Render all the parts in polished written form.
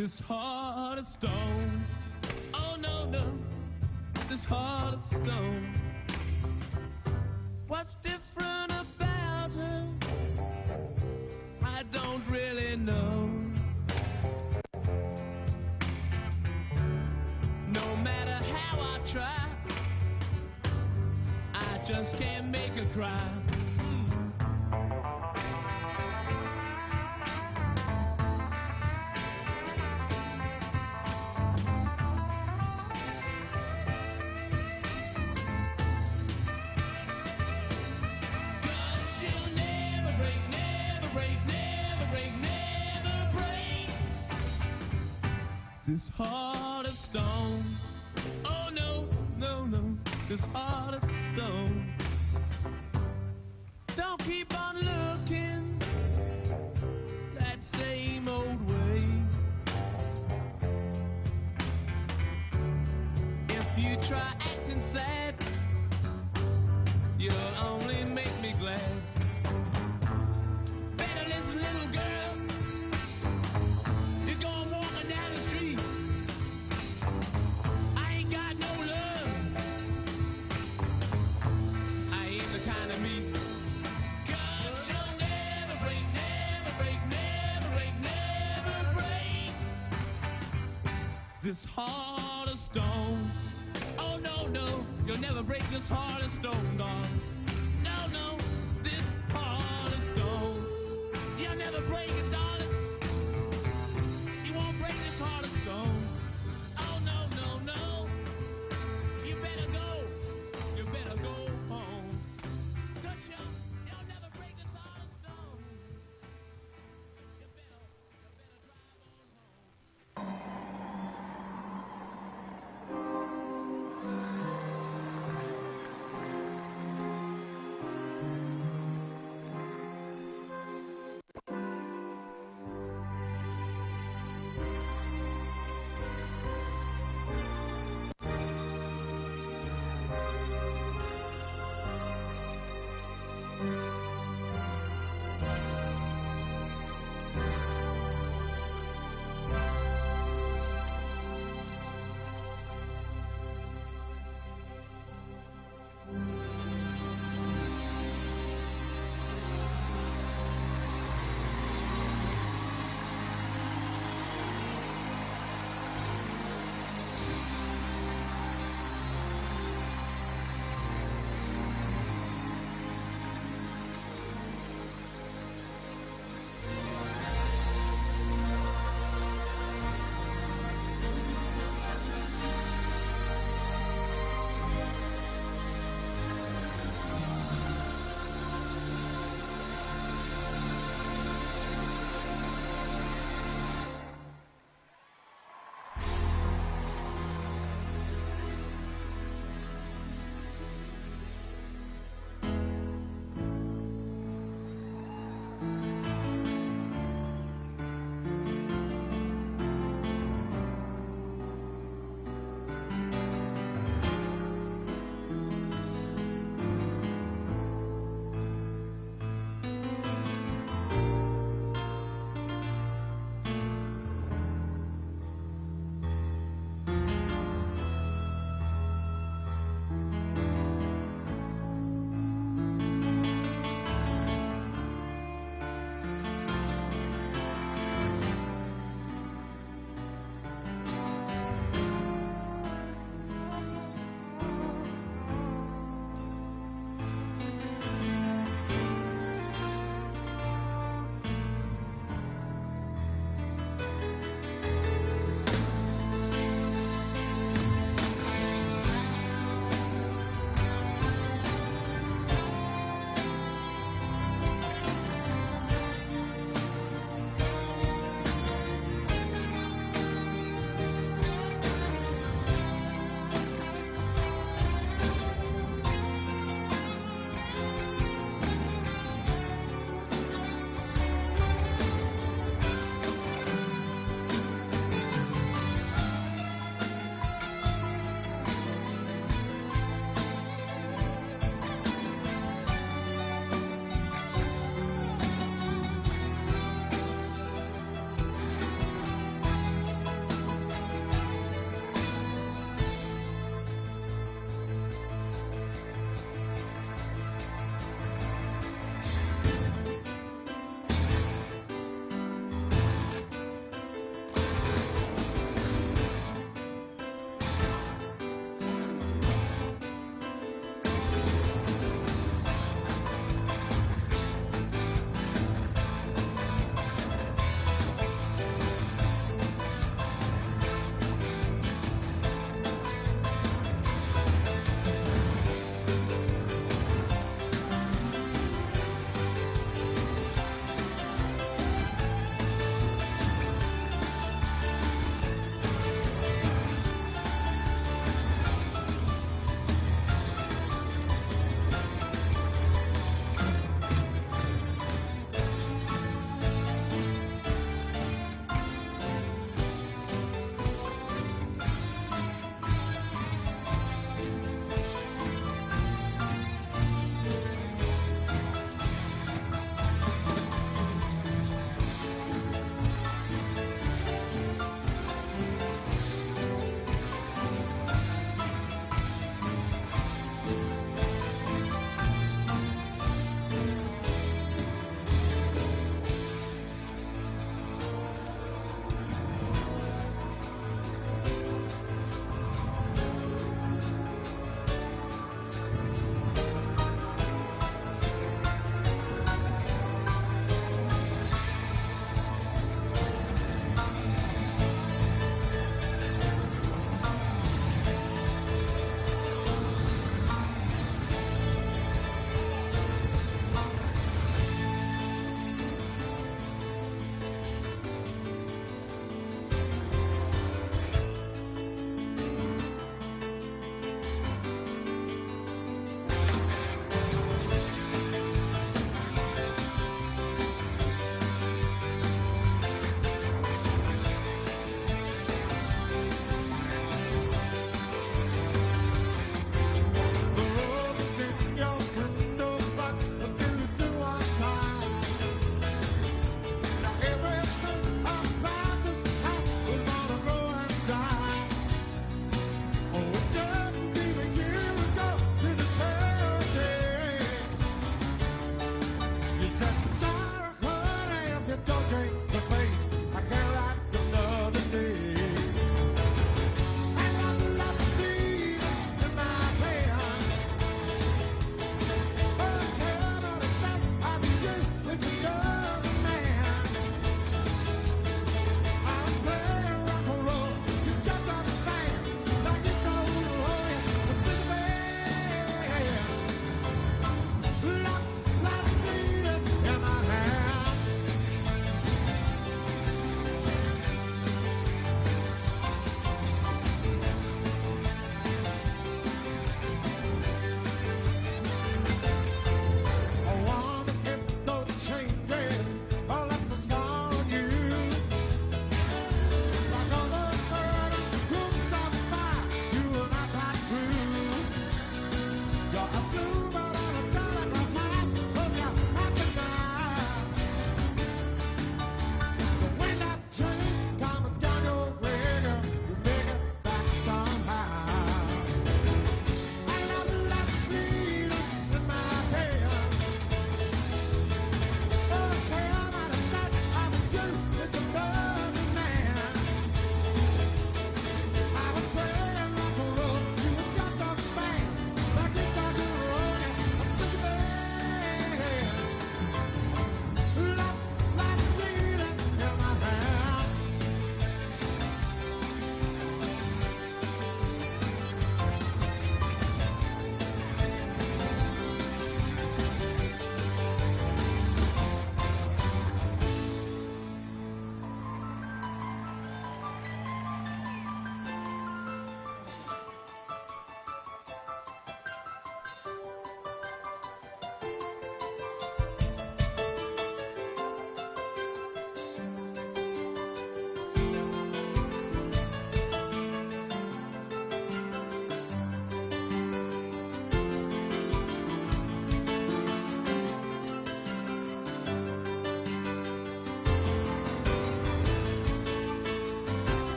This heart of stone. Oh no, no, this heart of stone. What's different about her? I don't really know. No matter how I try, I just can't make her cry. This heart of stone. Oh no, no, no, this heart of stone. Don't keep on looking that same old way. If you try acting sad, you'll only make me glad. Better listen, little girl. You're going walking down the street. I ain't got no love. I ain't the kind of meat. 'Cause you'll never break, never break, never break, never break this heart of stone. Oh no, no, you'll never break this heart of stone, dog. No, no, this heart of stone. You'll never break it, darling. You won't break this heart of stone. Oh no, no, no. You better go. You better go home. Good show. You'll never break this heart of stone. You better drive on home.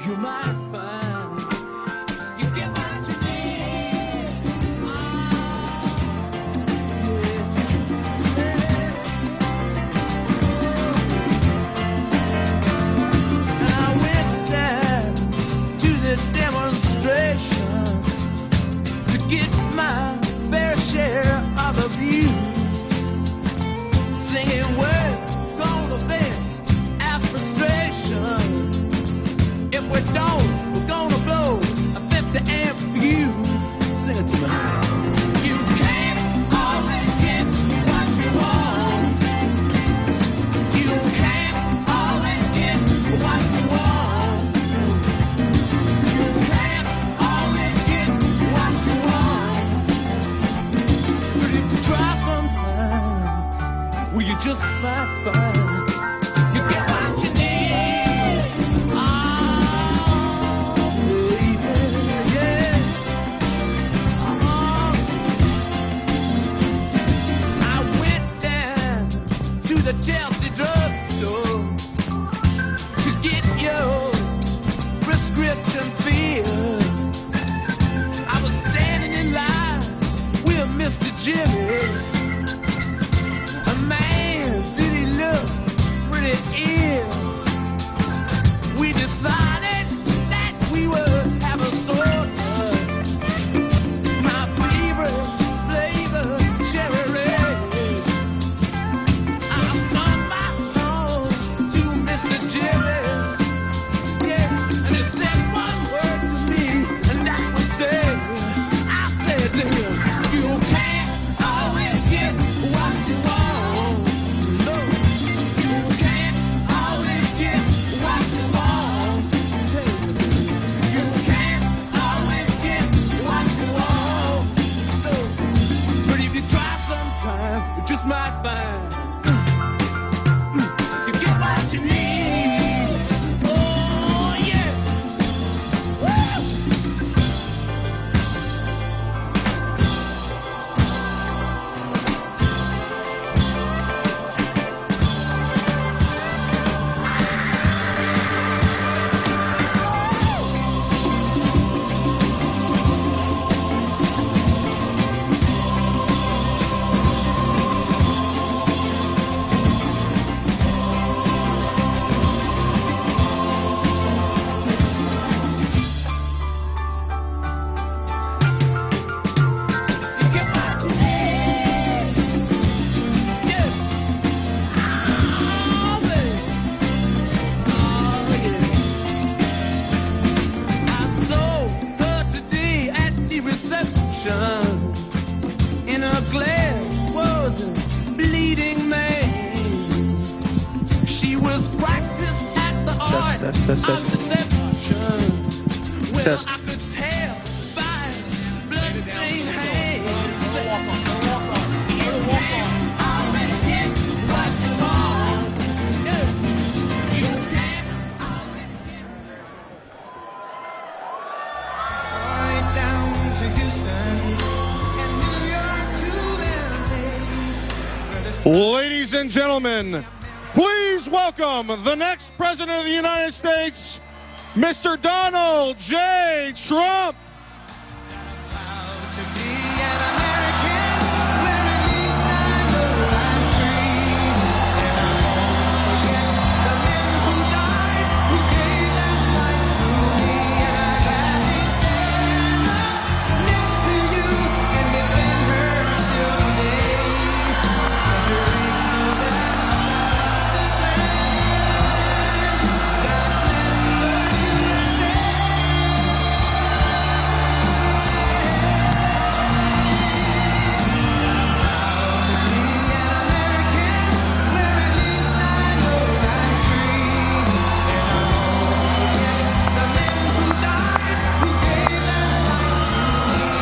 you might find you get what you need. I went down to this demonstration to get my fair share of the views, singing words gonna vent our frustration. If we don't, we're gonna blow a 50 amp fuse. Sing it to me. You can't always get what you want. You can't always get what you want. You can't always get what you want. But if you try sometimes, will you just might find you get what you need? The Chelsea drugstore to get your prescription filled. I was standing in line with Mr. Jimmy. A man, did he look pretty ill? We decided that we would have a soda. My favorite flavor, cherry red. Might find you get what you need. Oh yeah. Woo! In a glass was a bleeding man. She was practiced at the art of deception. Well, I could tell by blood-stained hands. You can't always get what you want. You can't always get. Right down to Houston. Ladies and gentlemen, please welcome the next President of the United States, Mr. Donald J. Trump.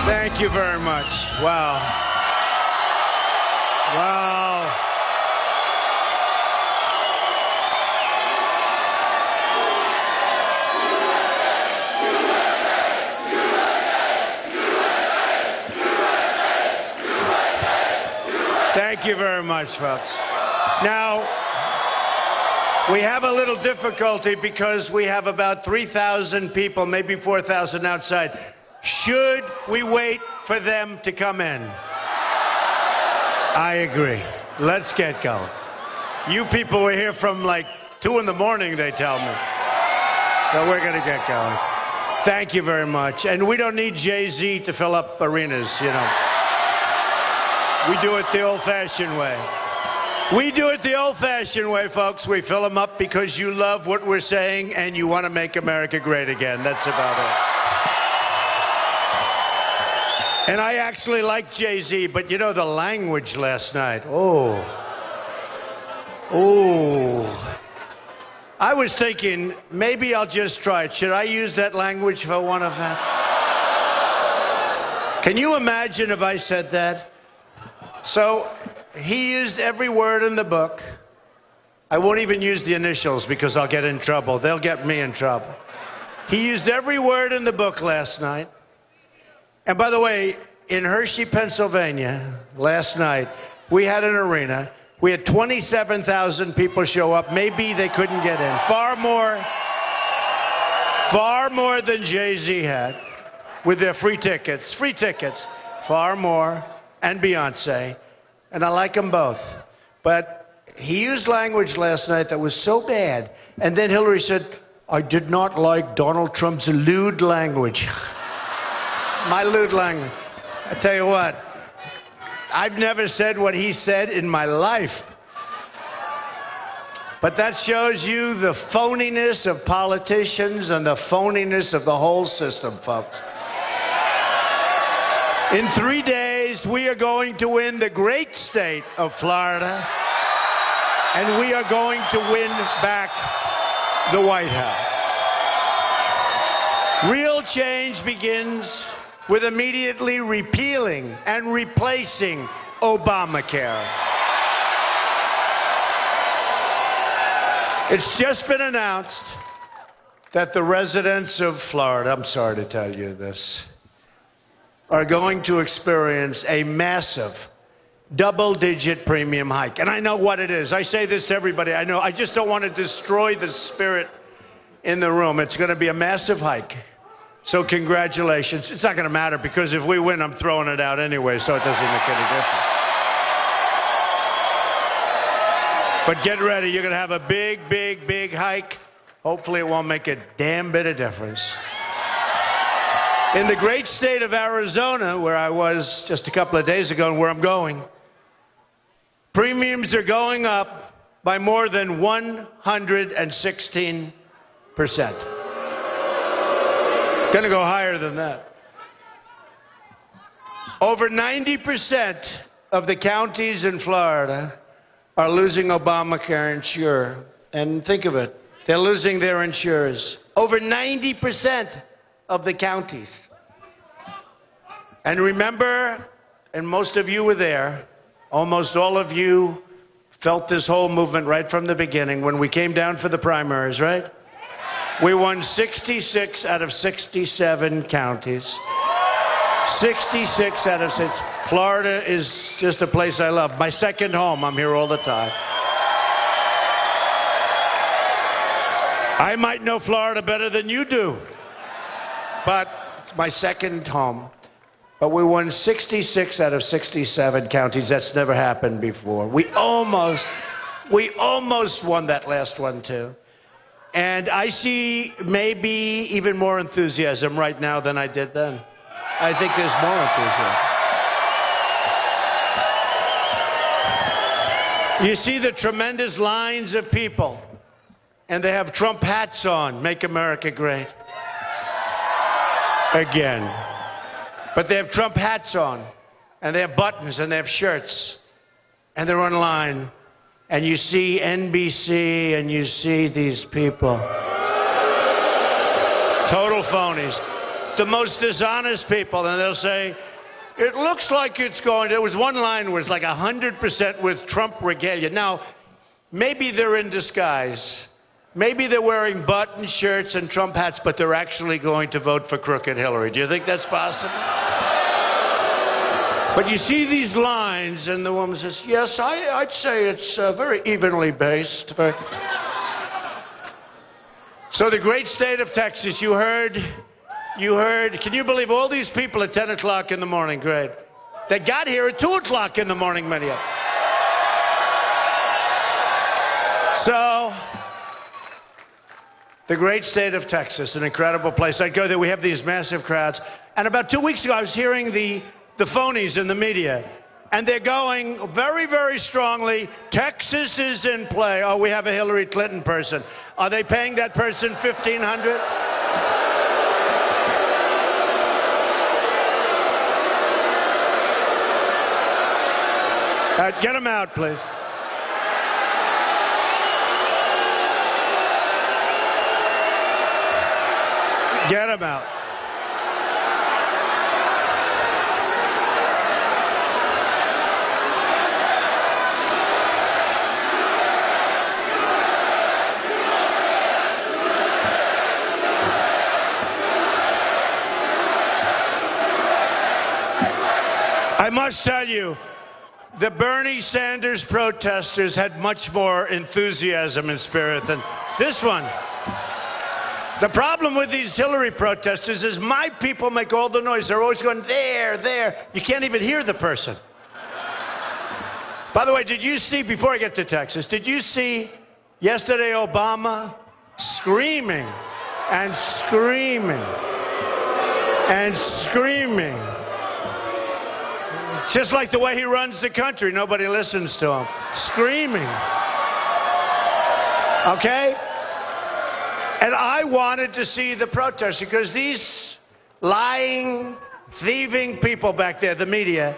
Thank you very much. Wow. Wow. Thank you very much, folks. Now, We have a little difficulty because we have about 3,000 people, maybe 4,000 outside. Should we wait for them to come in? I agree. Let's get going. You people were here from like 2 in the morning, they tell me. So we're going to get going. Thank you very much. And we don't need Jay-Z to fill up arenas, you know. We do it the old-fashioned way. We do it the old-fashioned way, folks. We fill them up because you love what we're saying and you want to make America great again. That's about it. And I actually like Jay-Z, but you know the language last night. Oh. I was thinking, maybe I'll just try it. Should I use that language for one of them? Can you imagine if I said that? So, he used every word in the book. I won't even use the initials because I'll get in trouble. They'll get me in trouble. He used every word in the book last night. And by the way, in Hershey, Pennsylvania, last night, we had an arena. We had 27,000 people show up. Maybe they couldn't get in. Far more than Jay-Z had with their free tickets. Free tickets. Far more. And Beyonce. And I like them both. But he used language last night that was so bad. And then Hillary said, I did not like Donald Trump's lewd language. My lewd language. I tell you what, I've never said what he said in my life. But that shows you the phoniness of politicians and the phoniness of the whole system, folks. In 3 days, we are going to win the great state of Florida, and we are going to win back the White House. Real change begins with immediately repealing and replacing Obamacare. It's just been announced that the residents of Florida, I'm sorry to tell you this, are going to experience a massive double-digit premium hike. And I know what it is. I say this to everybody. I know. I just don't want to destroy the spirit in the room. It's going to be a massive hike. So congratulations. It's not going to matter because if we win, I'm throwing it out anyway, so it doesn't make any difference. But get ready. You're going to have a big, big, big hike. Hopefully it won't make a damn bit of difference. In the great state of Arizona, where I was just a couple of days ago and where I'm going, premiums are going up by more than 116%. Going to go higher than that. Over 90% of the counties in Florida are losing Obamacare insurer. And think of it, they're losing their insurers. Over 90% of the counties. And remember, and most of you were there, almost all of you felt this whole movement right from the beginning when we came down for the primaries, right? We won 66 out of 67 counties. 66 out of 6. Florida is just a place I love. My second home. I'm here all the time. I might know Florida better than you do, but it's my second home. But we won 66 out of 67 counties. That's never happened before. We almost won that last one, too. And I see maybe even more enthusiasm right now than I did then. I think there's more enthusiasm. You see the tremendous lines of people, and they have Trump hats on. Make America great again. But they have Trump hats on, and they have buttons, and they have shirts, and they're in line. And you see NBC, and you see these people. Total phonies. The most dishonest people, and they'll say, it looks like it's going to... There was one line where it's like 100% with Trump regalia. Now, maybe they're in disguise. Maybe they're wearing button shirts and Trump hats, but they're actually going to vote for crooked Hillary. Do you think that's possible? But you see these lines, and the woman says, yes, I'd say it's very evenly based. So the great state of Texas, you heard, can you believe all these people at 10 o'clock in the morning? Great. They got here at 2 o'clock in the morning, many of them. So, the great state of Texas, an incredible place. I go there, we have these massive crowds. And about 2 weeks ago, I was hearing the phonies in the media. And they're going very, very strongly, Texas is in play. Oh, we have a Hillary Clinton person. Are they paying that person $1,500? Get him out, please. Get him out. I must tell you, the Bernie Sanders protesters had much more enthusiasm and spirit than this one. The problem with these Hillary protesters is my people make all the noise. They're always going, there, there. You can't even hear the person. By the way, did you see, before I get to Texas, did you see yesterday Obama screaming and screaming and screaming? Just like the way he runs the country, nobody listens to him. Screaming. Okay? And I wanted to see the protest because these lying, thieving people back there, the media,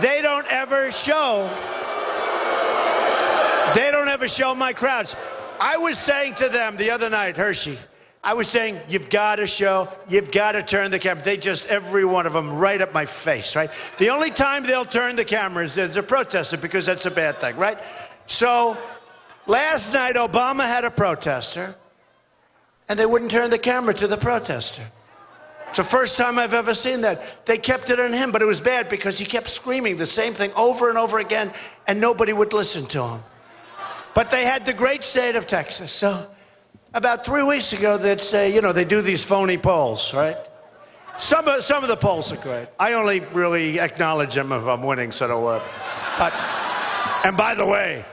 they don't ever show my crowds. I was saying to them the other night, Hershey, I was saying, you've got to turn the camera. They just, every one of them, right up my face, right? The only time they'll turn the camera is there's a protester because that's a bad thing, right? So, last night, Obama had a protester, and they wouldn't turn the camera to the protester. It's the first time I've ever seen that. They kept it on him, but it was bad because he kept screaming the same thing over and over again, and nobody would listen to him. But they had the great state of Texas, so about 3 weeks ago, they'd say, you know, they do these phony polls, right? Some of the polls are great. I only really acknowledge them if I'm winning, so don't worry. But, and by the way,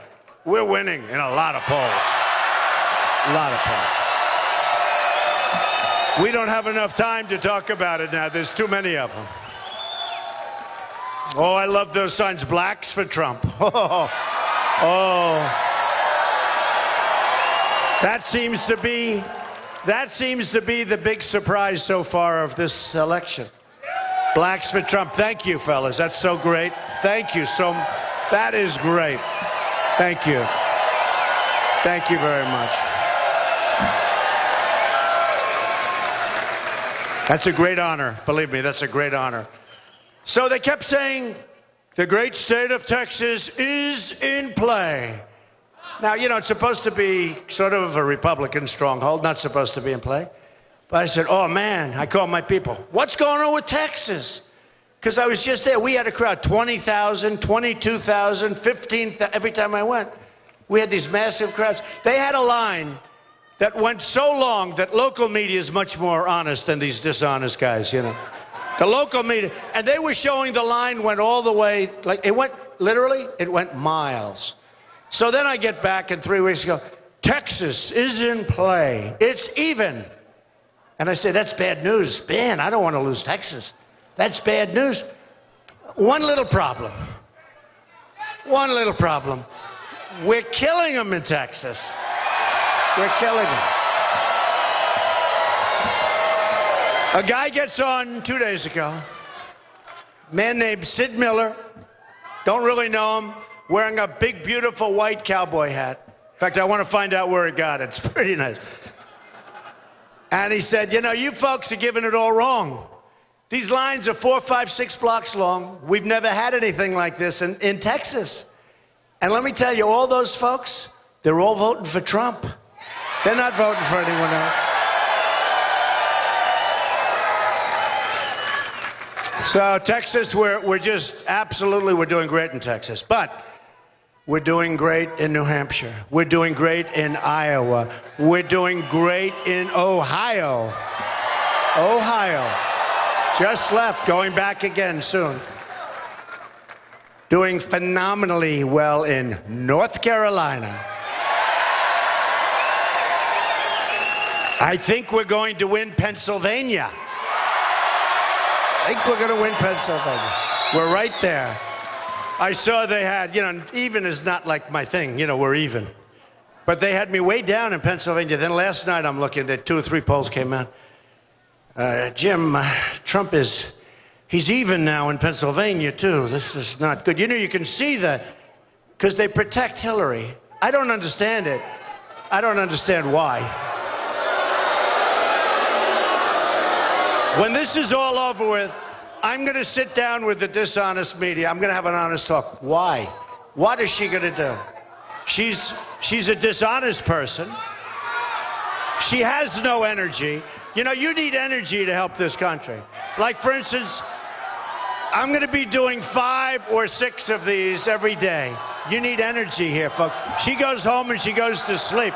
we're winning in a lot of polls. A lot of polls. We don't have enough time to talk about it now. There's too many of them. Oh, I love those signs. Blacks for Trump. Oh. That seems to be the big surprise so far of this election. Blacks for Trump. Thank you, fellas. That's so great. Thank you. That is great. Thank you. Thank you very much. That's a great honor. Believe me, that's a great honor. So they kept saying, the great state of Texas is in play. Now, you know, it's supposed to be sort of a Republican stronghold, not supposed to be in play. But I said, oh, man, I called my people. What's going on with Texas? Because I was just there. We had a crowd, 20,000, 22,000, 15,000, every time I went. We had these massive crowds. They had a line that went so long that local media is much more honest than these dishonest guys, you know. The local media. And they were showing the line went all the way, like it went, literally, it went miles. So then I get back, and 3 weeks ago, Texas is in play. It's even. And I say, that's bad news. Man, I don't want to lose Texas. That's bad news. One little problem. One little problem. We're killing them in Texas. We're killing them. A guy gets on 2 days ago. A man named Sid Miller. Don't really know him. Wearing a big, beautiful white cowboy hat. In fact, I want to find out where he got it. It's pretty nice. And he said, you know, you folks are giving it all wrong. These lines are 4, 5, 6 blocks long. We've never had anything like this in Texas. And let me tell you, all those folks, they're all voting for Trump. They're not voting for anyone else. So Texas, we're just absolutely, we're doing great in Texas. But We're doing great in New Hampshire. We're doing great in Iowa. We're doing great in Ohio. Just left, going back again soon. Doing phenomenally well in North Carolina. I think we're going to win Pennsylvania. We're right there. I saw they had, even is not like my thing, we're even. But they had me way down in Pennsylvania. Then last night I'm looking, that 2 or 3 polls came out. Jim, Trump he's even now in Pennsylvania, too. This is not good. You can see that because they protect Hillary. I don't understand it. I don't understand why. When this is all over with, I'm going to sit down with the dishonest media. I'm going to have an honest talk. Why? What is she going to do? She's a dishonest person. She has no energy. You need energy to help this country. Like, for instance, I'm going to be doing 5 or 6 of these every day. You need energy here, folks. She goes home and she goes to sleep.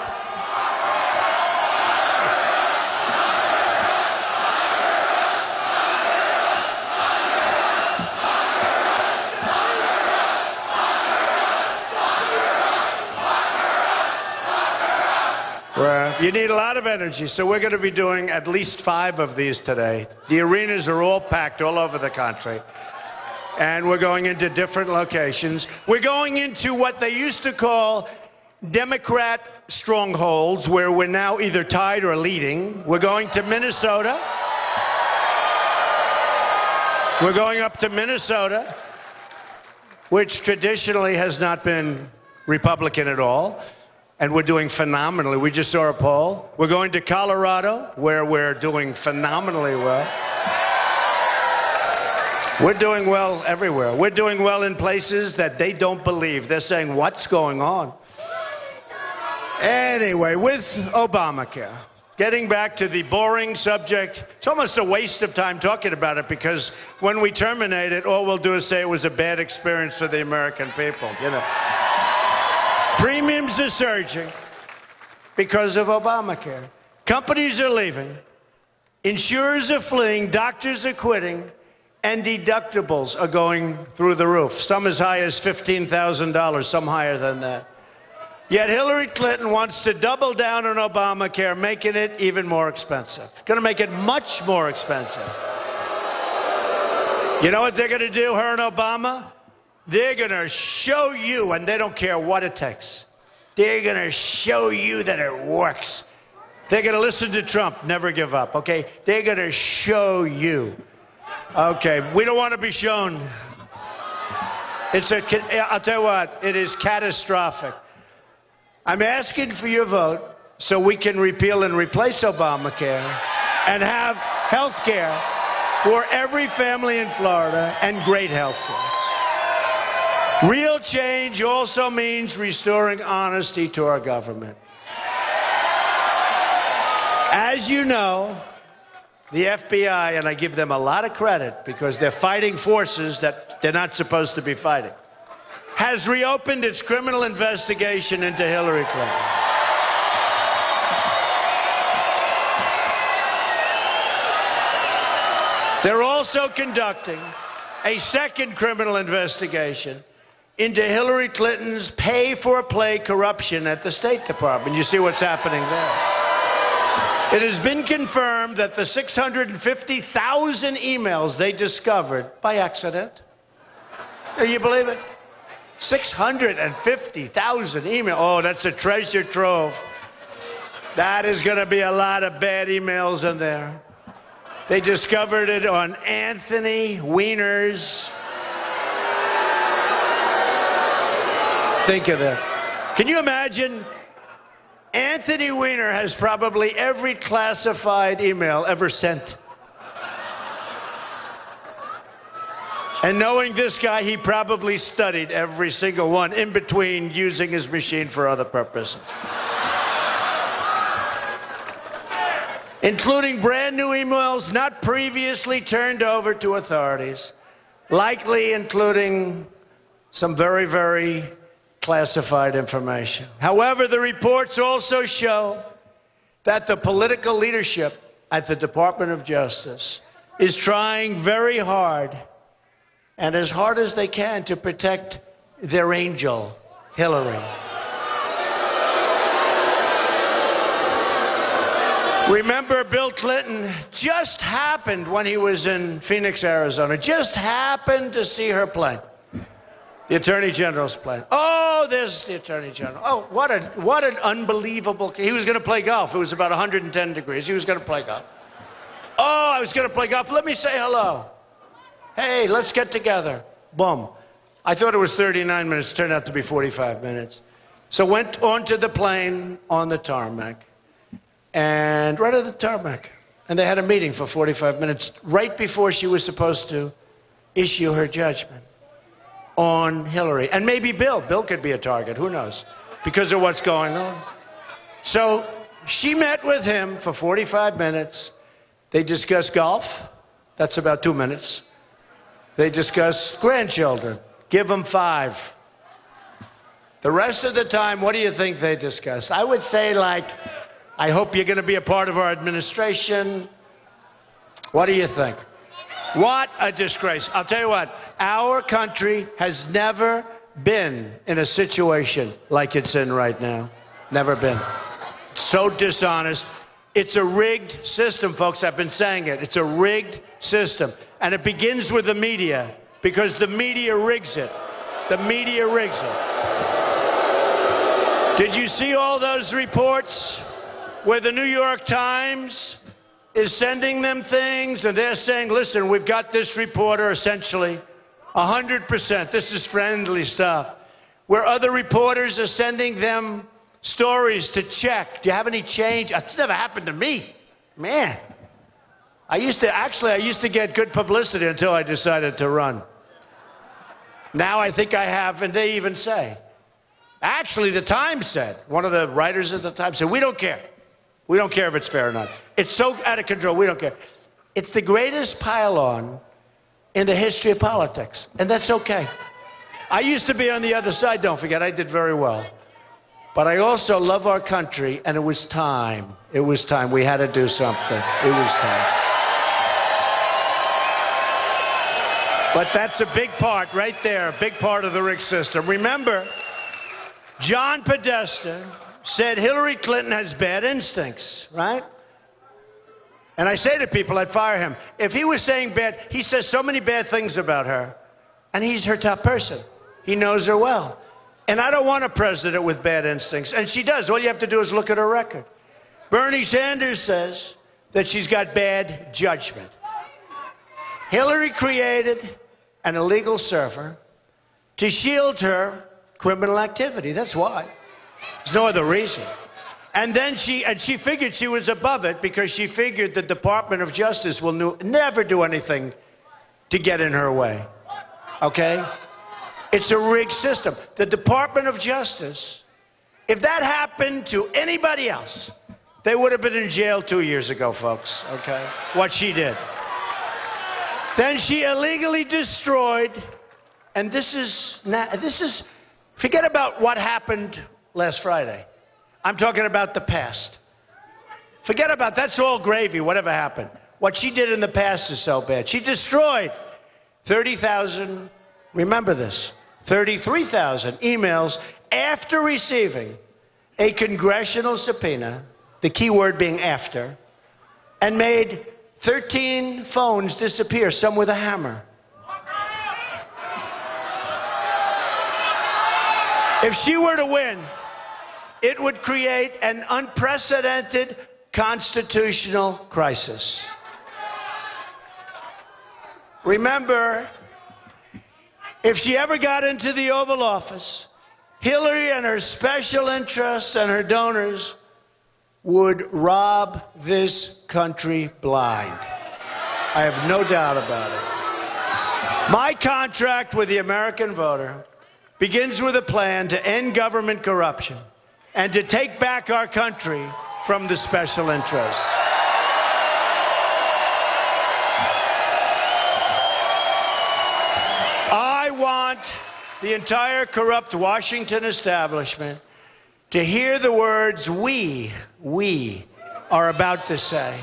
You need a lot of energy, so we're going to be doing at least 5 of these today. The arenas are all packed all over the country, and we're going into different locations. We're going into what they used to call Democrat strongholds, where we're now either tied or leading. We're going to Minnesota. We're going up to Minnesota, which traditionally has not been Republican at all. And we're doing phenomenally. We just saw a poll. We're going to Colorado, where we're doing phenomenally well. We're doing well everywhere. We're doing well in places that they don't believe. They're saying, what's going on? Anyway, with Obamacare, getting back to the boring subject, it's almost a waste of time talking about it, because when we terminate it, all we'll do is say it was a bad experience for the American people, Premiums are surging because of Obamacare. Companies are leaving. Insurers are fleeing. Doctors are quitting. And deductibles are going through the roof. Some as high as $15,000, some higher than that. Yet Hillary Clinton wants to double down on Obamacare, making it even more expensive. Going to make it much more expensive. You know what they're going to do, her and Obama? They're going to show you, and they don't care what it takes. They're going to show you that it works. They're going to listen to Trump, never give up, okay? They're going to show you. Okay, we don't want to be shown. I'll tell you what, it is catastrophic. I'm asking for your vote so we can repeal and replace Obamacare and have health care for every family in Florida, and great health care. Real change also means restoring honesty to our government. As you know, the FBI, and I give them a lot of credit because they're fighting forces that they're not supposed to be fighting, has reopened its criminal investigation into Hillary Clinton. They're also conducting a second criminal investigation into Hillary Clinton's pay-for-play corruption at the State Department. You see what's happening there. It has been confirmed that the 650,000 emails they discovered by accident. Can you believe it? 650,000 emails. Oh, that's a treasure trove. That is going to be a lot of bad emails in there. They discovered it on Anthony Weiner's. Think of that. Can you imagine? Anthony Weiner has probably every classified email ever sent. And knowing this guy, he probably studied every single one in between using his machine for other purposes. Including brand new emails not previously turned over to authorities, likely including some very, very classified information. However, the reports also show that the political leadership at the Department of Justice is trying very hard, and as hard as they can, to protect their angel, Hillary. Remember, Bill Clinton just happened, when he was in Phoenix, Arizona, just happened to see her plane. The Attorney General's plane. Oh, there's the Attorney General. Oh, what an unbelievable... He was going to play golf. It was about 110 degrees. He was going to play golf. Oh, I was going to play golf. Let me say hello. Hey, let's get together. Boom. I thought it was 39 minutes. It turned out to be 45 minutes. So went onto the plane on the tarmac. And right on the tarmac. And they had a meeting for 45 minutes right before she was supposed to issue her judgment on Hillary. And maybe Bill. Bill could be a target. Who knows? Because of what's going on. So she met with him for 45 minutes. They discussed golf. That's about 2 minutes. They discussed grandchildren. Give them 5. The rest of the time, what do you think they discussed? I would say, like, I hope you're going to be a part of our administration. What do you think? What a disgrace. I'll tell you what. Our country has never been in a situation like it's in right now. Never been. So dishonest. It's a rigged system, folks. I've been saying it. It's a rigged system. And it begins with the media, because the media rigs it. The media rigs it. Did you see all those reports where the New York Times is sending them things and they're saying, listen, we've got this reporter essentially 100%. This is friendly stuff. Where other reporters are sending them stories to check. Do you have any change? It's never happened to me. Man. I used to get good publicity until I decided to run. Now I think I have, and they even say. Actually, the Times said, one of the writers at the Times said, we don't care. We don't care if it's fair or not. It's so out of control, we don't care. It's the greatest pile-on in the history of politics, and that's okay. I used to be on the other side, don't forget. I did very well. But I also love our country, and it was time. It was time. We had to do something. It was time. But that's a big part right there, a big part of the rigged system. Remember, John Podesta said Hillary Clinton has bad instincts, right? And I say to people, I'd fire him. If he was saying bad, he says so many bad things about her, and he's her top person. He knows her well. And I don't want a president with bad instincts. And she does. All you have to do is look at her record. Bernie Sanders says that she's got bad judgment. Hillary created an illegal server to shield her criminal activity. That's why. There's no other reason. And then she figured she was above it because she figured the Department of Justice will never do anything to get in her way. Okay? It's a rigged system. The Department of Justice, if that happened to anybody else, they would have been in jail 2 years ago, folks. Okay? What she did. Then she illegally destroyed, and this is, forget about what happened last Friday. I'm talking about the past. Forget about, that's all gravy, whatever happened. What she did in the past is so bad. She destroyed 30,000, remember this, 33,000 emails after receiving a congressional subpoena, the key word being after, and made 13 phones disappear, some with a hammer. If she were to win, it would create an unprecedented constitutional crisis. Remember, if she ever got into the Oval Office, Hillary and her special interests and her donors would rob this country blind. I have no doubt about it. My contract with the American voter begins with a plan to end government corruption and to take back our country from the special interests. the entire corrupt Washington establishment to hear the words we are about to say.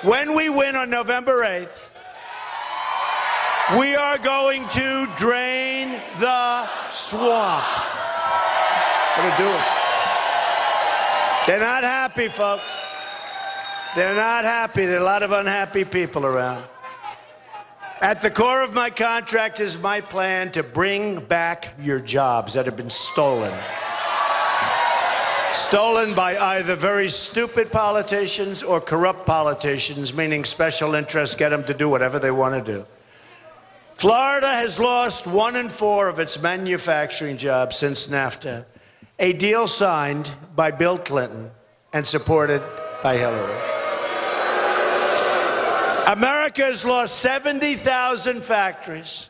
When we win on November 8th, we are going to drain the swamp. We're going to do it. They're not happy, folks. They're not happy. There are a lot of unhappy people around. At the core of my contract is my plan to bring back your jobs that have been stolen. Stolen by either very stupid politicians or corrupt politicians, meaning special interests get them to do whatever they want to do. Florida has lost 1 in 4 of its manufacturing jobs since NAFTA, a deal signed by Bill Clinton and supported by Hillary. America has lost 70,000 factories.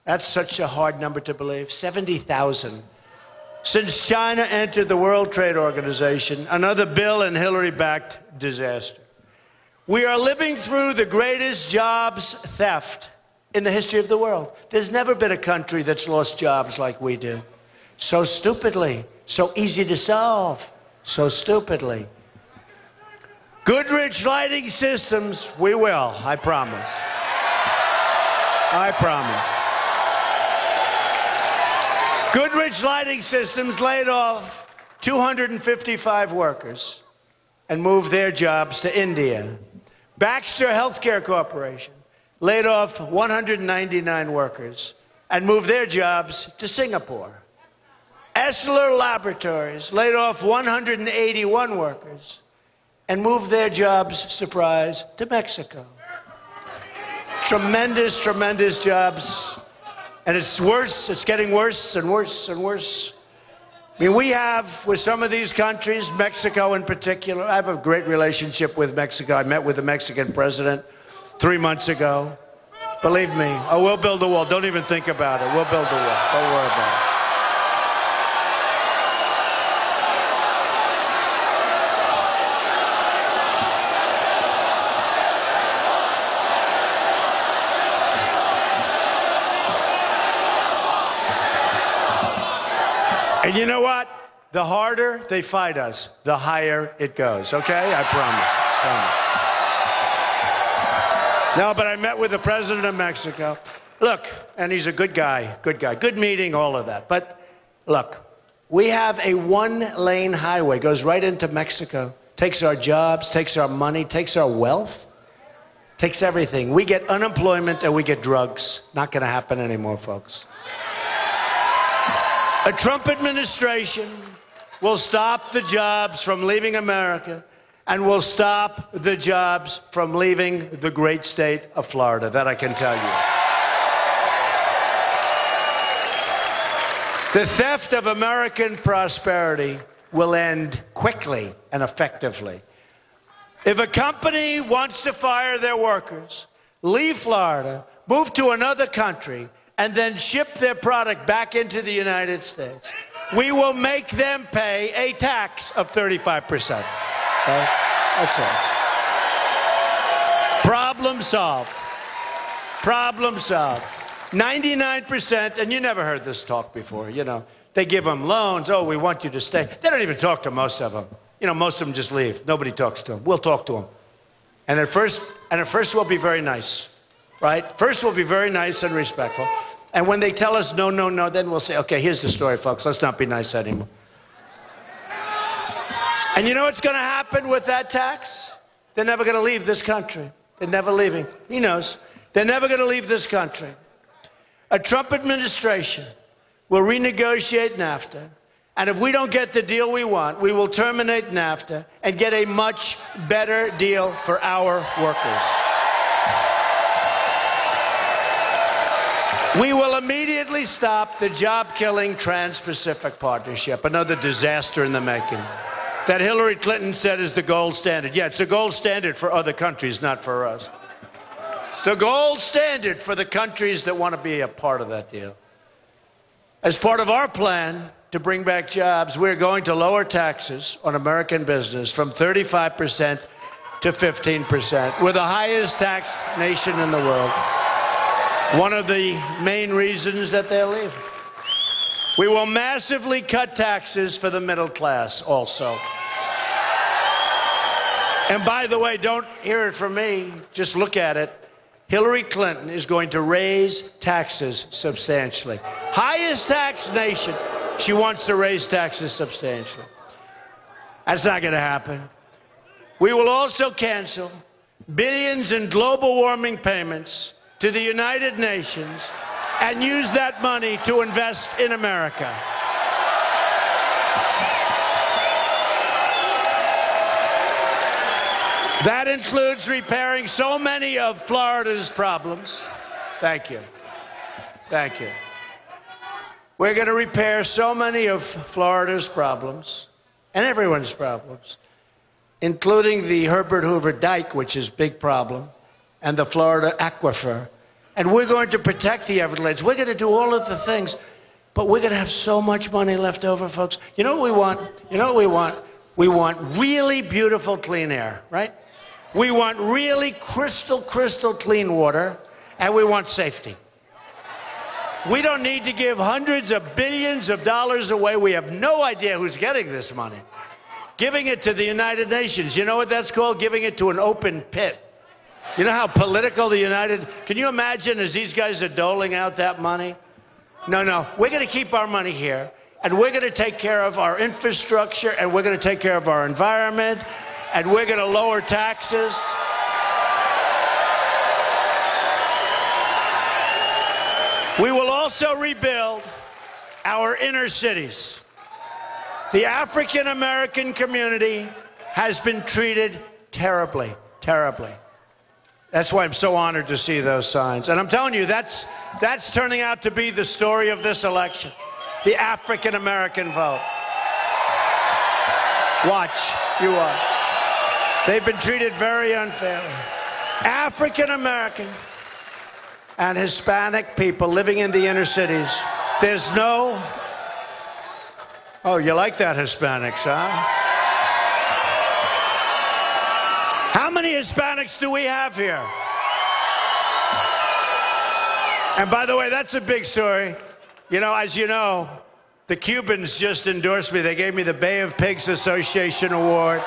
That's such a hard number to believe. 70,000. Since China entered the World Trade Organization, another Bill and Hillary-backed disaster. We are living through the greatest jobs theft in the history of the world. There's never been a country that's lost jobs like we do. So stupidly. So easy to solve. So stupidly. Goodrich Lighting Systems, we will, I promise. I promise. Goodrich Lighting Systems laid off 255 workers and moved their jobs to India. Baxter Healthcare Corporation laid off 199 workers and moved their jobs to Singapore. Esler Laboratories laid off 181 workers and moved their jobs, surprise, to Mexico. Tremendous, tremendous jobs. And it's worse, it's getting worse and worse and worse. I mean, we have, with some of these countries, Mexico in particular, I have a great relationship with Mexico. I met with the Mexican president 3 months ago. Believe me, oh, we'll build a wall. Don't even think about it. We'll build a wall. Don't worry about it. And you know what? The harder they fight us, the higher it goes, okay? I promise. No, but I met with the president of Mexico. Look, and he's a good guy. Good meeting, all of that. But look, we have a 1-lane highway, goes right into Mexico, takes our jobs, takes our money, takes our wealth, takes everything. We get unemployment and we get drugs. Not going to happen anymore, folks. A Trump administration will stop the jobs from leaving America and will stop the jobs from leaving the great state of Florida. That I can tell you. The theft of American prosperity will end quickly and effectively. If a company wants to fire their workers, leave Florida, move to another country, and then ship their product back into the United States, we will make them pay a tax of 35%. Okay? That's all. Problem solved. Problem solved. 99%, and you never heard this talk before, you know. They give them loans. Oh, we want you to stay. They don't even talk to most of them. You know, most of them just leave. Nobody talks to them. We'll talk to them. And at first we'll be very nice. Right? First we'll be very nice and respectful. And when they tell us no, no, no, then we'll say, okay, here's the story, folks. Let's not be nice anymore. And you know what's going to happen with that tax? They're never going to leave this country. They're never leaving. He knows. They're never going to leave this country. A Trump administration will renegotiate NAFTA. And if we don't get the deal we want, we will terminate NAFTA and get a much better deal for our workers. We will immediately stop the job-killing Trans-Pacific Partnership, another disaster in the making, that Hillary Clinton said is the gold standard. Yeah, it's the gold standard for other countries, not for us. It's the gold standard for the countries that want to be a part of that deal. As part of our plan to bring back jobs, we're going to lower taxes on American business from 35% to 15%. We're the highest taxed nation in the world. One of the main reasons that they're leaving. We will massively cut taxes for the middle class also. And by the way, don't hear it from me, just look at it. Hillary Clinton is going to raise taxes substantially. Highest tax nation, she wants to raise taxes substantially. That's not going to happen. We will also cancel billions in global warming payments to the United Nations and use that money to invest in America. That includes repairing so many of Florida's problems. Thank you. Thank you. We're going to repair so many of Florida's problems and everyone's problems, including the Herbert Hoover Dike, which is a big problem, and the Florida Aquifer. And we're going to protect the Everglades. We're going to do all of the things, but we're going to have so much money left over, folks. You know what we want? You know what we want? We want really beautiful clean air, right? We want really crystal clean water, and we want safety. We don't need to give hundreds of billions of dollars away. We have no idea who's getting this money. Giving it to the United Nations. You know what that's called? Giving it to an open pit. You know how political the United... Can you imagine as these guys are doling out that money? No, no. We're going to keep our money here, and we're going to take care of our infrastructure, and we're going to take care of our environment, and we're going to lower taxes. We will also rebuild our inner cities. The African American community has been treated terribly, terribly. That's why I'm so honored to see those signs. And I'm telling you, that's turning out to be the story of this election. The African American vote. Watch, you watch. They've been treated very unfairly. African American and Hispanic people living in the inner cities. There's no... Oh, you like that, Hispanics, huh? How many Hispanics do we have here? And by the way, that's a big story. You know, as you know, the Cubans just endorsed me. They gave me the Bay of Pigs Association Award.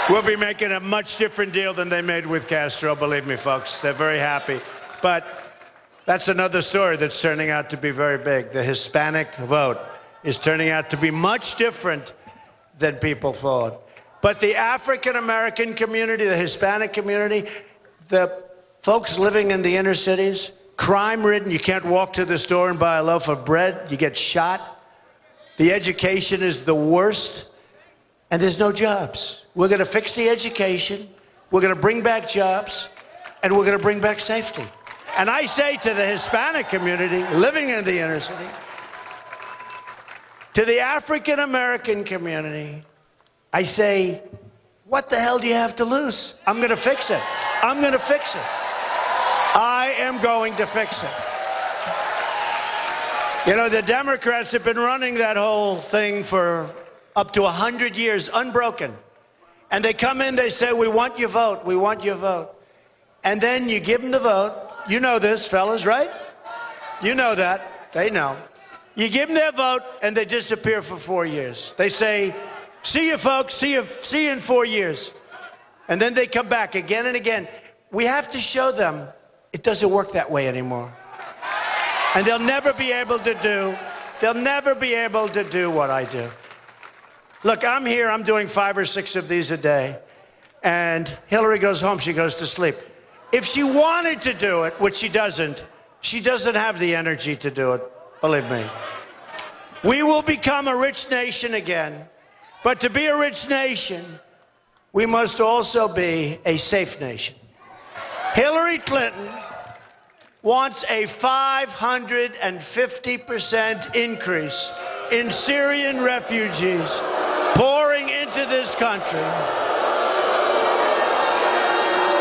We'll be making a much different deal than they made with Castro, believe me, folks. They're very happy. But that's another story that's turning out to be very big. The Hispanic vote is turning out to be much different than people thought. But the African American community, the Hispanic community, the folks living in the inner cities, crime-ridden, you can't walk to the store and buy a loaf of bread, you get shot. The education is the worst, and there's no jobs. We're going to fix the education, we're going to bring back jobs, and we're going to bring back safety. And I say to the Hispanic community living in the inner city, to the African American community, I say, what the hell do you have to lose? I'm going to fix it. I'm going to fix it. I am going to fix it. You know, the Democrats have been running that whole thing for up to 100 years, unbroken. And they come in, they say, we want your vote, we want your vote. And then you give them the vote. You know this, fellas, right? You know that. They know. You give them their vote, and they disappear for 4 years. They say, see you, folks, see you in 4 years. And then they come back again and again. We have to show them it doesn't work that way anymore. And they'll never be able to do what I do. Look, I'm here, I'm doing 5 or 6 of these a day. And Hillary goes home, she goes to sleep. If she wanted to do it, which she doesn't have the energy to do it, believe me. We will become a rich nation again. But to be a rich nation, we must also be a safe nation. Hillary Clinton wants a 550% increase in Syrian refugees pouring into this country,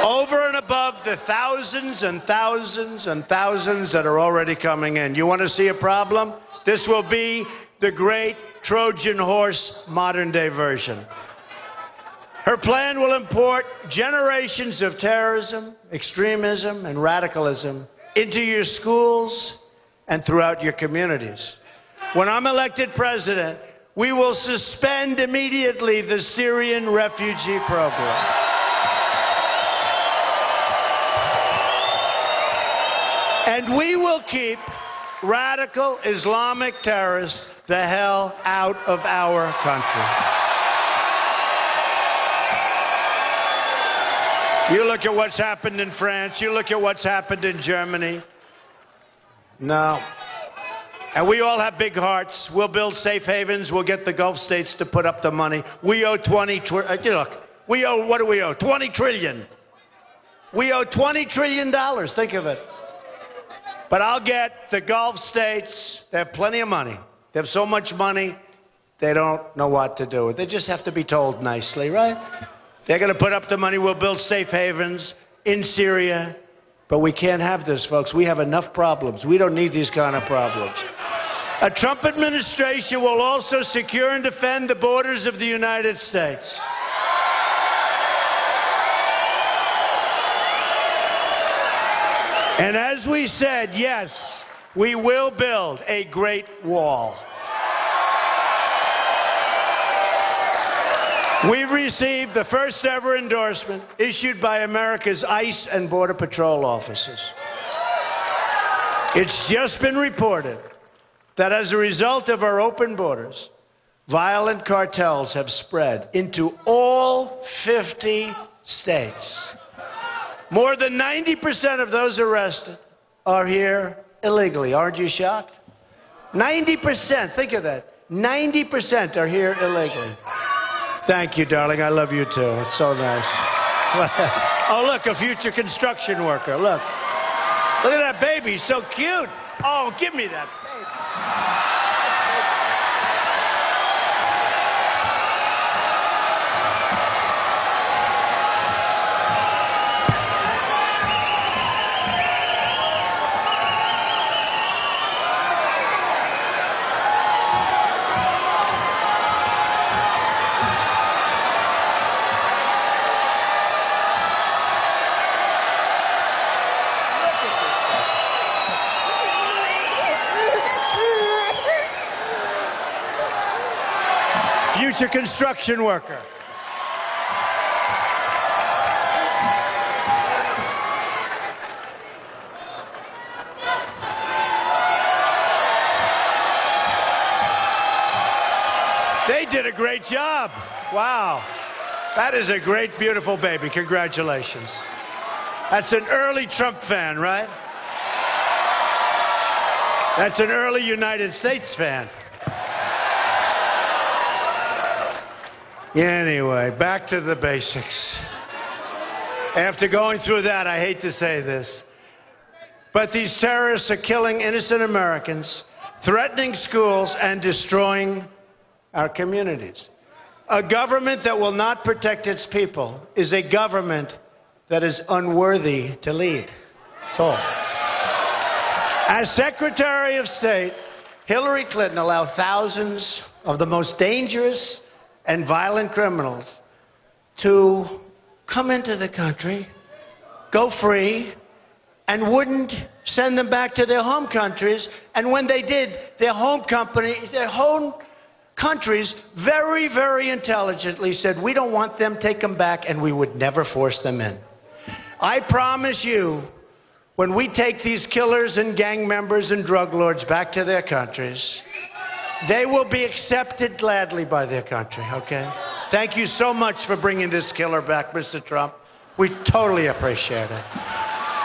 over and above the thousands and thousands and thousands that are already coming in. You want to see a problem? This will be the great Trojan horse modern-day version. Her plan will import generations of terrorism, extremism, and radicalism into your schools and throughout your communities. When I'm elected president, we will suspend immediately the Syrian refugee program. And we will keep radical Islamic terrorists the hell out of our country. You look at what's happened in France. You look at what's happened in Germany. No. And we all have big hearts. We'll build safe havens. We'll get the Gulf states to put up the money. We owe we owe, what do we owe? $20 trillion. We owe $20 trillion. Think of it. But I'll get the Gulf states. They have plenty of money. They have so much money, they don't know what to do. They just have to be told nicely, right? They're going to put up the money. We'll build safe havens in Syria. But we can't have this, folks. We have enough problems. We don't need these kind of problems. A Trump administration will also secure and defend the borders of the United States. And as we said, yes, we will build a great wall. We've received the first ever endorsement issued by America's ICE and Border Patrol officers. It's just been reported that as a result of our open borders, violent cartels have spread into all 50 states. More than 90% of those arrested are here illegally. Aren't you shocked? 90%. Think of that. 90% are here illegally. Thank you, darling. I love you, too. It's so nice. Oh, look, a future construction worker. Look. Look at that baby. So cute. Oh, give me that baby. Future construction worker. They did a great job. Wow. That is a great, beautiful baby. Congratulations. That's an early Trump fan, right? That's an early United States fan. Anyway, back to the basics. After going through that, I hate to say this, but these terrorists are killing innocent Americans, threatening schools, and destroying our communities. A government that will not protect its people is a government that is unworthy to lead. That's all. As Secretary of State, Hillary Clinton allowed thousands of the most dangerous and violent criminals to come into the country, go free, and wouldn't send them back to their home countries. And when they did, their home countries very, very intelligently said, we don't want them, take them back, and we would never force them in. I promise you, when we take these killers and gang members and drug lords back to their countries, they will be accepted gladly by their country, okay? Thank you so much for bringing this killer back, Mr. Trump. We totally appreciate it.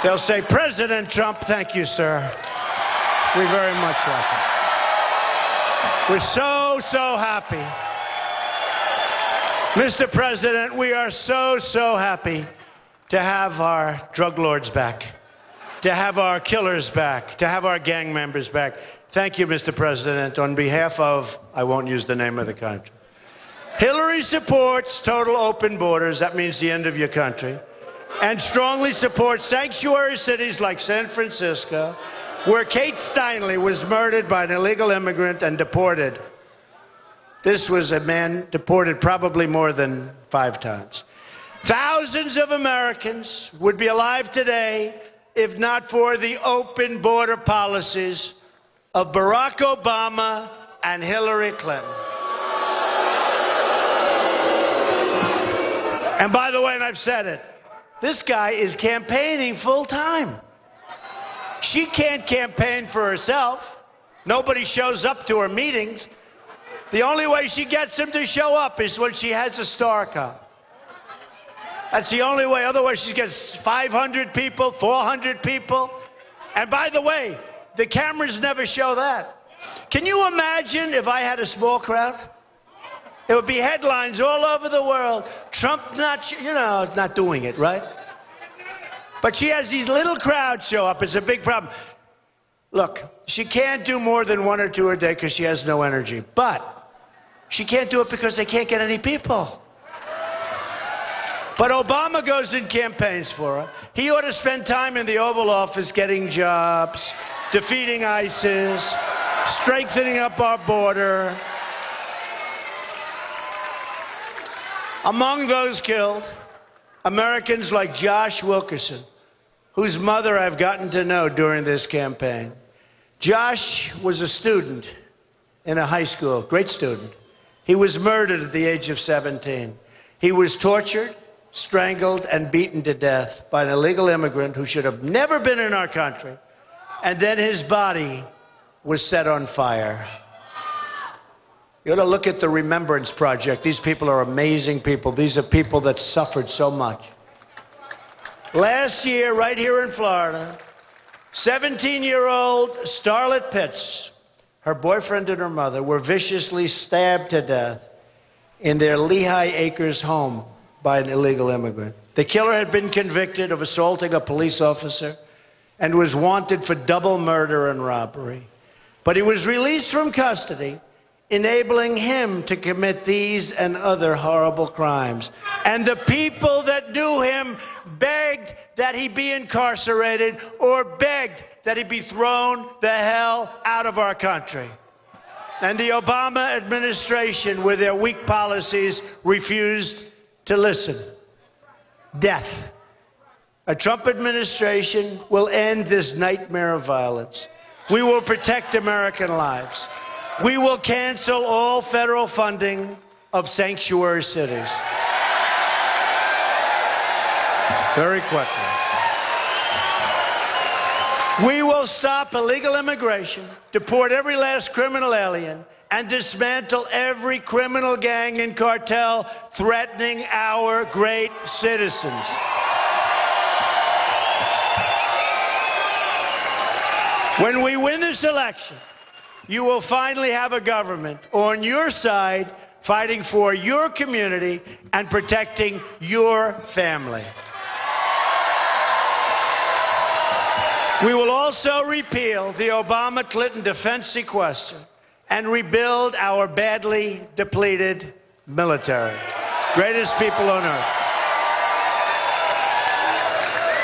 They'll say, President Trump, thank you, sir. We very much like it. We're so, so happy. Mr. President, we are so, so happy to have our drug lords back, to have our killers back, to have our gang members back. Thank you, Mr. President. On behalf of, I won't use the name of the country. Hillary supports total open borders. That means the end of your country. And strongly supports sanctuary cities like San Francisco, where Kate Steinle was murdered by an illegal immigrant and deported. This was a man deported probably more than 5 times. Thousands of Americans would be alive today if not for the open border policies of Barack Obama and Hillary Clinton. And by the way, and I've said it, this guy is campaigning full time. She can't campaign for herself. Nobody shows up to her meetings. The only way she gets him to show up is when she has a star come. That's the only way. Otherwise, she gets 500 people, 400 people. And by the way, the cameras never show that. Can you imagine if I had a small crowd? It would be headlines all over the world. Trump not doing it, right? But she has these little crowds show up. It's a big problem. Look, she can't do more than 1 or 2 a day because she has no energy. But she can't do it because they can't get any people. But Obama goes and campaigns for her. He ought to spend time in the Oval Office getting jobs, defeating ISIS, strengthening up our border. Among those killed, Americans like Josh Wilkerson, whose mother I've gotten to know during this campaign. Josh was a student in a high school, great student. He was murdered at the age of 17. He was tortured, strangled, and beaten to death by an illegal immigrant who should have never been in our country. And then his body was set on fire. You ought to look at the Remembrance Project. These people are amazing people. These are people that suffered so much. Last year, right here in Florida, 17-year-old Starlet Pitts, her boyfriend and her mother, were viciously stabbed to death in their Lehigh Acres home by an illegal immigrant. The killer had been convicted of assaulting a police officer and was wanted for double murder and robbery. But he was released from custody, enabling him to commit these and other horrible crimes. And the people that knew him begged that he be incarcerated or begged that he be thrown the hell out of our country. And the Obama administration, with their weak policies, refused to listen. Death. A Trump administration will end this nightmare of violence. We will protect American lives. We will cancel all federal funding of sanctuary cities. Very quickly. We will stop illegal immigration, deport every last criminal alien, and dismantle every criminal gang and cartel threatening our great citizens. When we win this election, you will finally have a government on your side fighting for your community and protecting your family. We will also repeal the Obama-Clinton defense sequester and rebuild our badly depleted military. Greatest people on earth.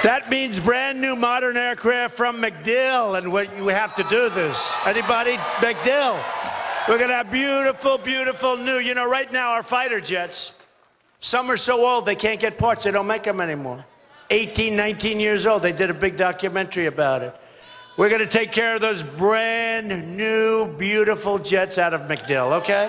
That means brand new modern aircraft from MacDill, and what you have to do this. Anybody? MacDill. We're going to have beautiful, beautiful new, right now our fighter jets, some are so old they can't get parts. They don't make them anymore. 18, 19 years old. They did a big documentary about it. We're going to take care of those brand new, beautiful jets out of MacDill, okay?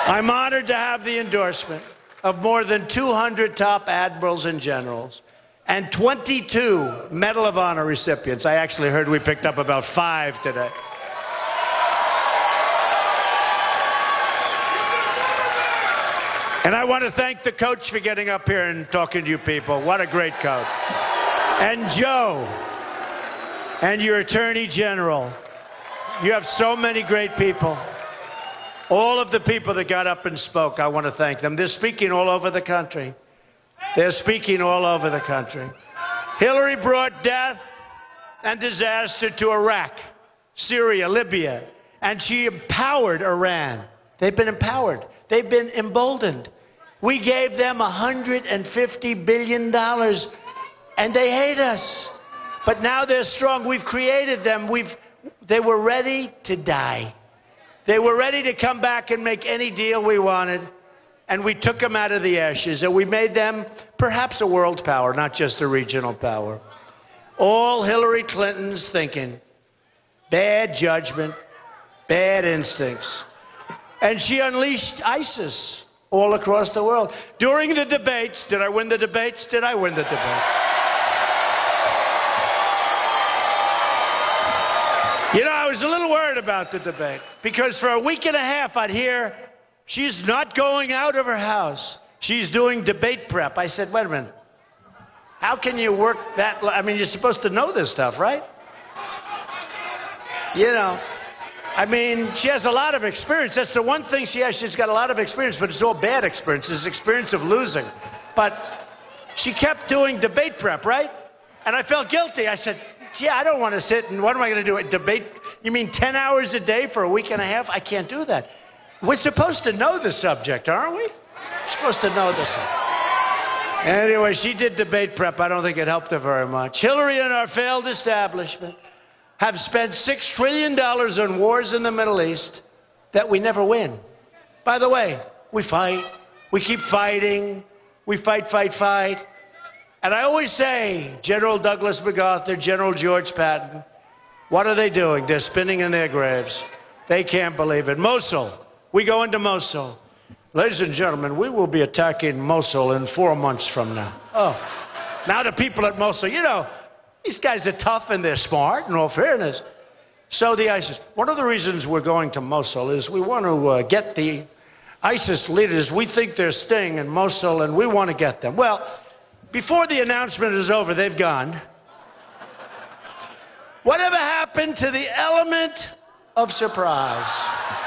I'm honored to have the endorsement of more than 200 top admirals and generals and 22 Medal of Honor recipients. I actually heard we picked up about 5 today. And I want to thank the coach for getting up here and talking to you people. What a great coach. And Joe, and your Attorney General. You have so many great people. All of the people that got up and spoke, I want to thank them. They're speaking all over the country. They're speaking all over the country. Hillary brought death and disaster to Iraq, Syria, Libya, and she empowered Iran. They've been empowered. They've been emboldened. We gave them $150 billion, and they hate us. But now they're strong. We've created them. They were ready to die. They were ready to come back and make any deal we wanted, and we took them out of the ashes, and we made them perhaps a world power, not just a regional power. All Hillary Clinton's thinking bad judgment, bad instincts. And she unleashed ISIS all across the world. During the debates, did I win the debates? Did I win the debates? You know, I was a little worried about the debate because for a week and a half I'd hear she's not going out of her house. She's doing debate prep. I said, wait a minute. How can you work that? I mean, you're supposed to know this stuff, right? You know, I mean, she has a lot of experience. That's the one thing she has. She's got a lot of experience, but it's all bad experience. It's experience of losing. But she kept doing debate prep, right? And I felt guilty. I said, yeah, I don't want to sit and what am I going to do? A debate? You mean 10 hours a day for a week and a half? I can't do that. We're supposed to know the subject, aren't we? We're supposed to know the subject. Anyway, she did debate prep. I don't think it helped her very much. Hillary and our failed establishment have spent $6 trillion on wars in the Middle East that we never win. By the way, we fight. We keep fighting. We fight. And I always say, General Douglas MacArthur, General George Patton, what are they doing? They're spinning in their graves. They can't believe it. Mosul. We go into Mosul. Ladies and gentlemen, we will be attacking Mosul in 4 months from now. Oh. Now the people at Mosul, you know, these guys are tough and they're smart, in all fairness. So the ISIS, one of the reasons we're going to Mosul is we want to get the ISIS leaders. We think they're staying in Mosul and we want to get them. Well, before the announcement is over, they've gone. Whatever happened to the element of surprise?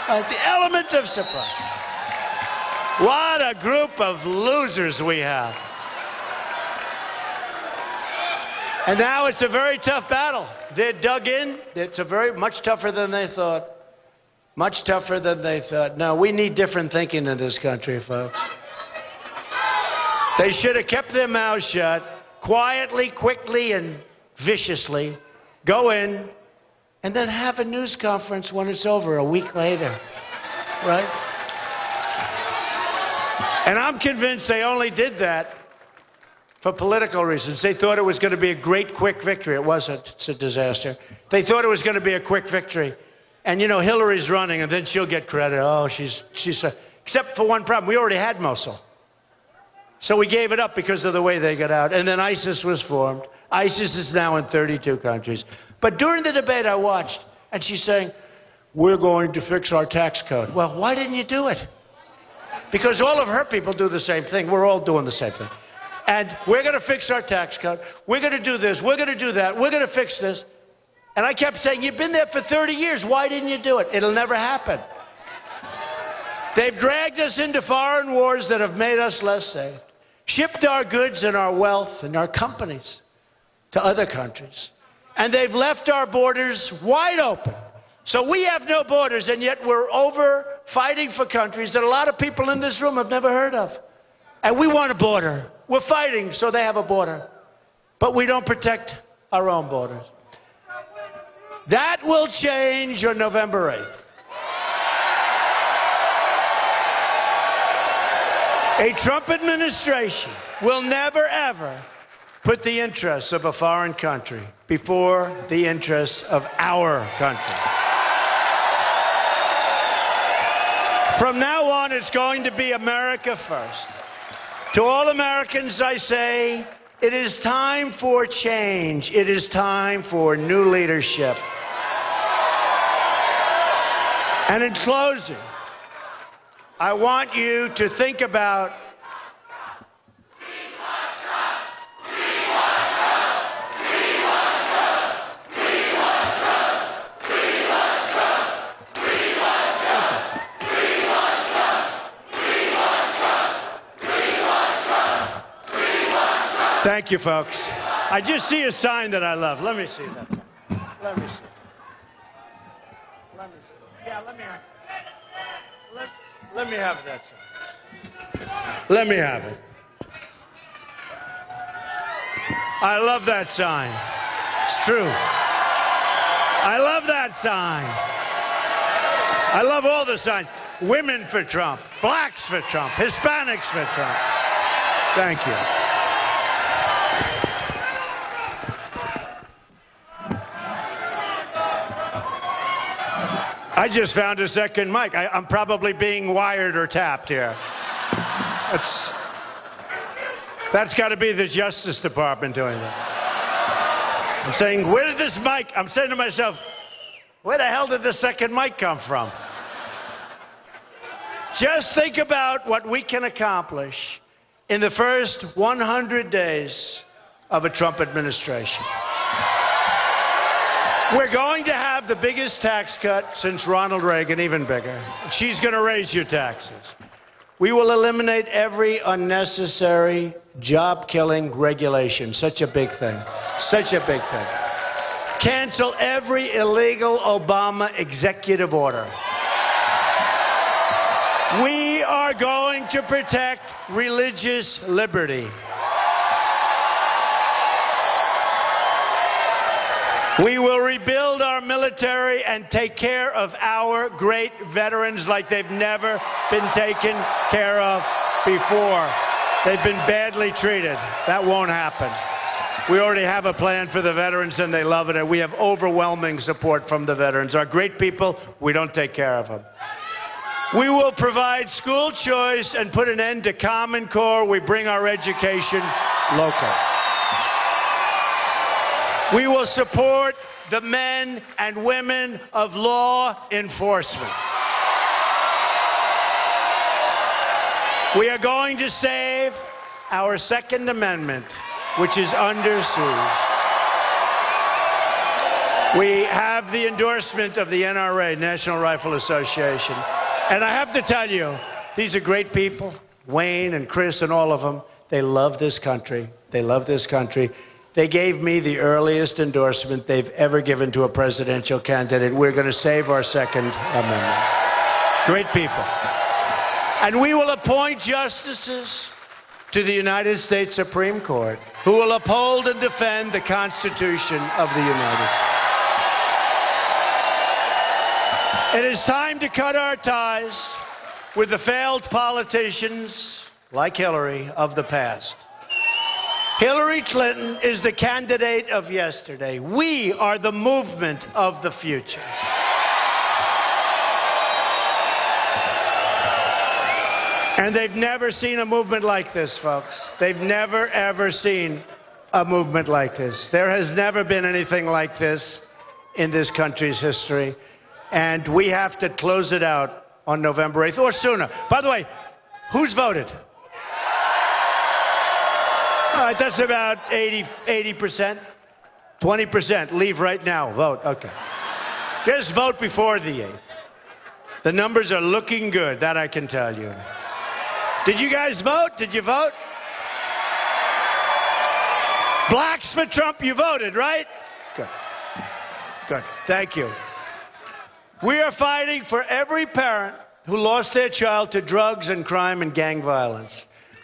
The element of surprise. What a group of losers we have. And now it's a very tough battle. They're dug in. It's much tougher than they thought. Much tougher than they thought. No, we need different thinking in this country, folks. They should have kept their mouths shut, quietly, quickly, and viciously. Go in, and then have a news conference when it's over a week later. Right? And I'm convinced they only did that for political reasons. They thought it was going to be a great, quick victory. It wasn't. It's a disaster. They thought it was going to be a quick victory. And, you know, Hillary's running, and then she'll get credit. Oh, she's except for one problem. We already had Mosul. So we gave it up because of the way they got out. And then ISIS was formed. ISIS is now in 32 countries. But during the debate I watched, and she's saying, we're going to fix our tax code. Well, why didn't you do it? Because all of her people do the same thing. We're all doing the same thing. And we're going to fix our tax code. We're going to do this. We're going to do that. We're going to fix this. And I kept saying, you've been there for 30 years. Why didn't you do it? It'll never happen. They've dragged us into foreign wars that have made us less safe, shipped our goods and our wealth and our companies to other countries. And they've left our borders wide open. So we have no borders, and yet we're over fighting for countries that a lot of people in this room have never heard of. And we want a border. We're fighting so they have a border. But we don't protect our own borders. That will change on November 8th. A Trump administration will never, ever put the interests of a foreign country before the interests of our country. From now on, it's going to be America first. To all Americans, I say, it is time for change. It is time for new leadership. And in closing, I want you to think about Thank you, folks. I just see a sign that I love. Let me see that. Let me see. Let me see. Yeah, let me have it. Let me have that sign. Let me have it. I love that sign. It's true. I love that sign. I love all the signs. Women for Trump. Blacks for Trump. Hispanics for Trump. Thank you. I just found a second mic. I'm probably being wired or tapped here. That's got to be the Justice Department doing that. I'm saying, where did this mic? I'm saying to myself, where the hell did the second mic come from? Just think about what we can accomplish in the first 100 days of a Trump administration. We're going to have the biggest tax cut since Ronald Reagan, even bigger. She's going to raise your taxes. We will eliminate every unnecessary job-killing regulation. Such a big thing. Such a big thing. Cancel every illegal Obama executive order. We are going to protect religious liberty. We will rebuild our military and take care of our great veterans like they've never been taken care of before. They've been badly treated. That won't happen. We already have a plan for the veterans, and they love it, and we have overwhelming support from the veterans. Our great people, we don't take care of them. We will provide school choice and put an end to Common Core. We bring our education local. We will support the men and women of law enforcement. We are going to save our Second Amendment, which is under siege. We have the endorsement of the NRA, National Rifle Association. And I have to tell you, these are great people, Wayne and Chris and all of them. They love this country. They love this country. They gave me the earliest endorsement they've ever given to a presidential candidate. We're going to save our Second Amendment. Great people. And we will appoint justices to the United States Supreme Court who will uphold and defend the Constitution of the United States. It is time to cut our ties with the failed politicians like Hillary of the past. Hillary Clinton is the candidate of yesterday. We are the movement of the future. And they've never seen a movement like this, folks. They've never, ever seen a movement like this. There has never been anything like this in this country's history. And we have to close it out on November 8th or sooner. By the way, who's voted? All right, that's about 80%. 20%. Leave right now. Vote. Okay. Just vote before the 8th. The numbers are looking good. That I can tell you. Did you guys vote? Did you vote? Blacks for Trump, you voted, right? Good. Good. Thank you. We are fighting for every parent who lost their child to drugs and crime and gang violence.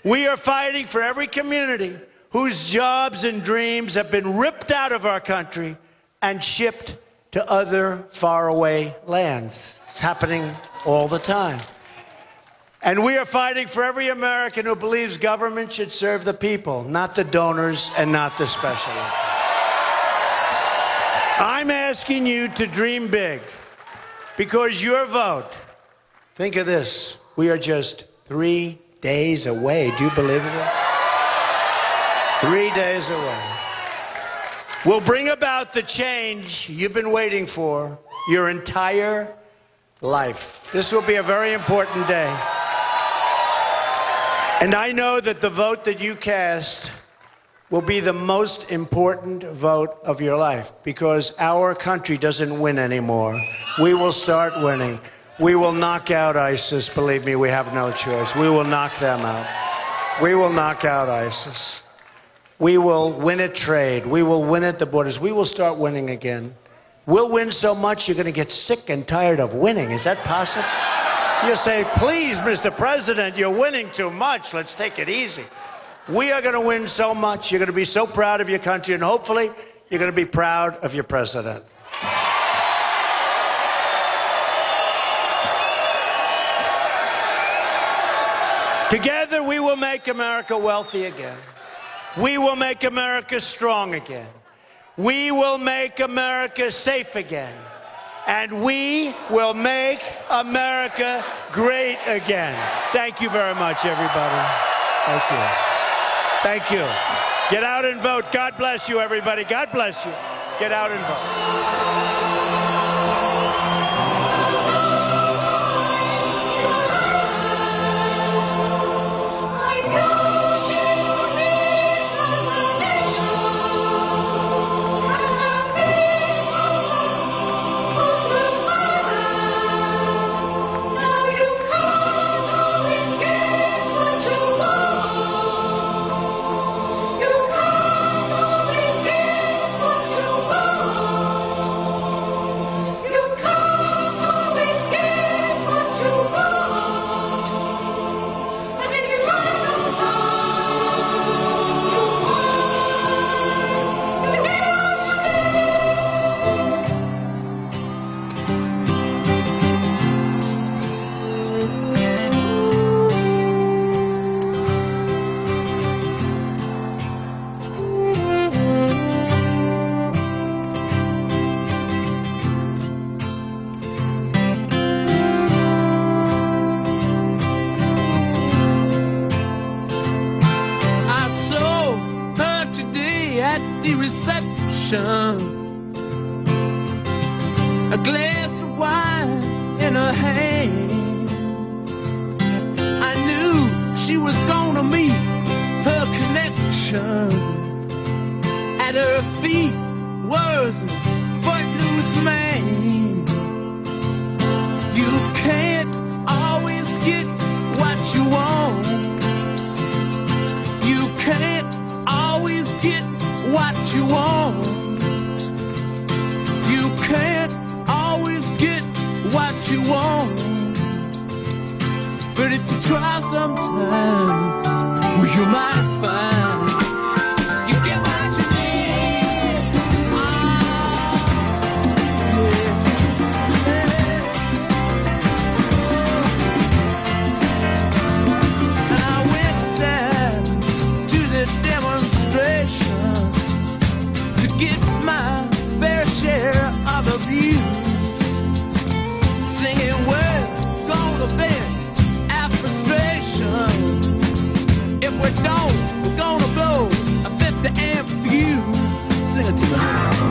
We are fighting for every community whose jobs and dreams have been ripped out of our country and shipped to other faraway lands. It's happening all the time. And we are fighting for every American who believes government should serve the people, not the donors and not the specialists. I'm asking you to dream big. Because your vote, think of this, we are just 3 days away. Do you believe it? 3 days away. We'll bring about the change you've been waiting for your entire life. This will be a very important day. And I know that the vote that you cast will be the most important vote of your life because our country doesn't win anymore. We will start winning. We will knock out ISIS. Believe me, we have no choice. We will knock them out. We will knock out ISIS. We will win at trade. We will win at the borders. We will start winning again. We'll win so much you're going to get sick and tired of winning. Is that possible? You say, please, Mr. President, you're winning too much. Let's take it easy. We are going to win so much. You're going to be so proud of your country, and hopefully you're going to be proud of your president. Together, we will make America wealthy again. We will make America strong again. We will make America safe again. and we will make America great again. Thank you very much, everybody. Thank you. Thank you. Get out and vote. God bless you, everybody. God bless you. Get out and vote. The reception, a glass of wine in her hand. I knew she was gonna meet her connection. At her feet was a footloose man. You can't always get what you want. You can't always get what you want. You can't always get what you want. But if you try sometimes, well, you might find you get what you need. And I went down to this demonstration to get my fair share of abuse, singing we're gonna vent our frustration. If we don't, we're gonna blow a 50 amp fuse. Sing it to me.